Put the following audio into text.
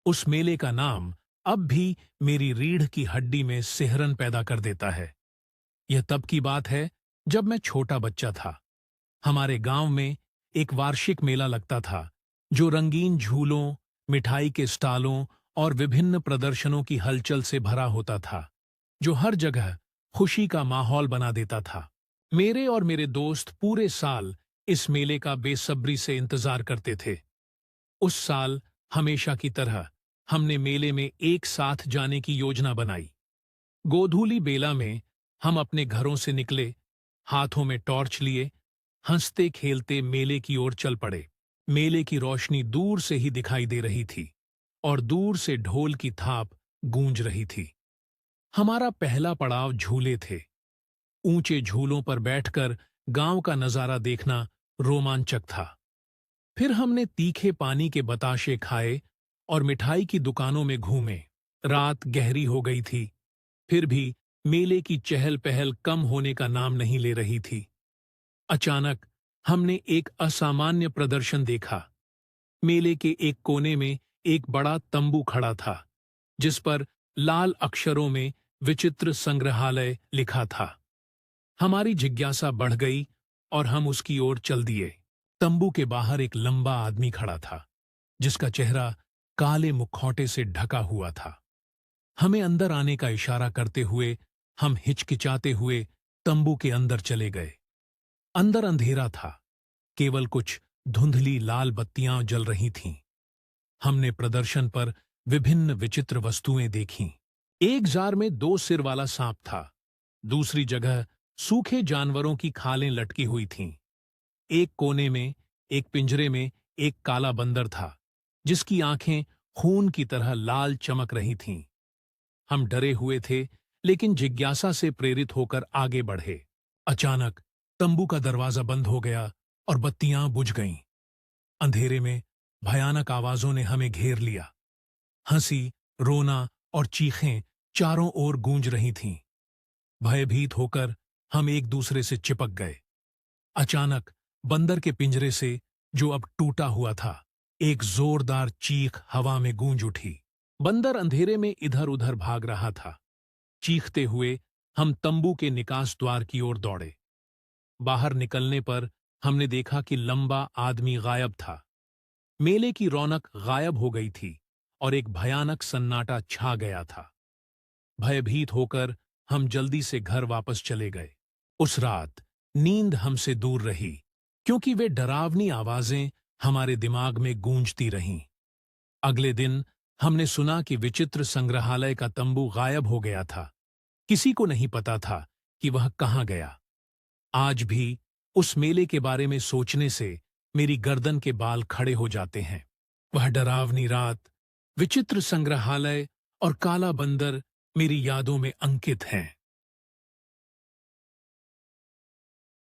उस मेले का नाम अब भी मेरी रीढ़ की हड्डी में सिहरन पैदा कर देता है। यह तब की बात है जब मैं छोटा बच्चा था। हमारे गांव में एक वार्षिक मेला लगता था जो रंगीन झूलों, मिठाई के स्टॉलों और विभिन्न प्रदर्शनों की हलचल से भरा होता था, जो हर जगह खुशी का माहौल बना देता था। मेरे और मेरे दोस्त पूरे साल इस मेले का बेसब्री से इंतजार करते थे। उस साल हमेशा की तरह हमने मेले में एक साथ जाने की योजना बनाई। गोधूली बेला में हम अपने घरों से निकले, हाथों में टॉर्च लिए, हंसते खेलते मेले की ओर चल पड़े। मेले की रोशनी दूर से ही दिखाई दे रही थी और दूर से ढोल की थाप गूंज रही थी। हमारा पहला पड़ाव झूले थे। ऊंचे झूलों पर बैठकर गांव का नजारा देखना रोमांचक था। फिर हमने तीखे पानी के बताशे खाए और मिठाई की दुकानों में घूमे। रात गहरी हो गई थी, फिर भी मेले की चहल पहल कम होने का नाम नहीं ले रही थी। अचानक हमने एक असामान्य प्रदर्शन देखा। मेले के एक कोने में एक बड़ा तंबू खड़ा था, जिस पर लाल अक्षरों में विचित्र संग्रहालय लिखा था। हमारी जिज्ञासा बढ़ गई और हम उसकी ओर चल दिए। तंबू के बाहर एक लंबा आदमी खड़ा था, जिसका चेहरा काले मुखौटे से ढका हुआ था। हमें अंदर आने का इशारा करते हुए हम हिचकिचाते हुए तंबू के अंदर चले गए। अंदर अंधेरा था, केवल कुछ धुंधली लाल बत्तियां जल रही थीं। हमने प्रदर्शन पर विभिन्न विचित्र वस्तुएं देखीं। एक जार में 2 सिर वाला सांप था, दूसरी जगह सूखे जानवरों की खालें लटकी हुई थीं। एक कोने में, एक पिंजरे में एक काला बंदर था, जिसकी आंखें खून की तरह लाल चमक रही थीं। हम डरे हुए थे, लेकिन जिज्ञासा से प्रेरित होकर आगे बढ़े। अचानक तंबू का दरवाजा बंद हो गया और बत्तियां बुझ गईं। अंधेरे में भयानक आवाजों ने हमें घेर लिया। हंसी, रोना और चीखें चारों ओर गूंज रही थीं। भयभीत होकर हम एक दूसरे से चिपक गए। अचानक बंदर के पिंजरे से, जो अब टूटा हुआ था, एक जोरदार चीख हवा में गूंज उठी। बंदर अंधेरे में इधर उधर भाग रहा था। चीखते हुए हम तंबू के निकास द्वार की ओर दौड़े। बाहर निकलने पर हमने देखा कि लंबा आदमी गायब था। मेले की रौनक गायब हो गई थी और एक भयानक सन्नाटा छा गया था। भयभीत होकर हम जल्दी से घर वापस चले गए। उस रात नींद हमसे दूर रही, क्योंकि वे डरावनी आवाजें हमारे दिमाग में गूंजती रहीं। अगले दिन हमने सुना कि विचित्र संग्रहालय का तंबू गायब हो गया था। किसी को नहीं पता था कि वह कहाँ गया। आज भी उस मेले के बारे में सोचने से मेरी गर्दन के बाल खड़े हो जाते हैं। वह डरावनी रात, विचित्र संग्रहालय और काला बंदर मेरी यादों में अंकित हैं।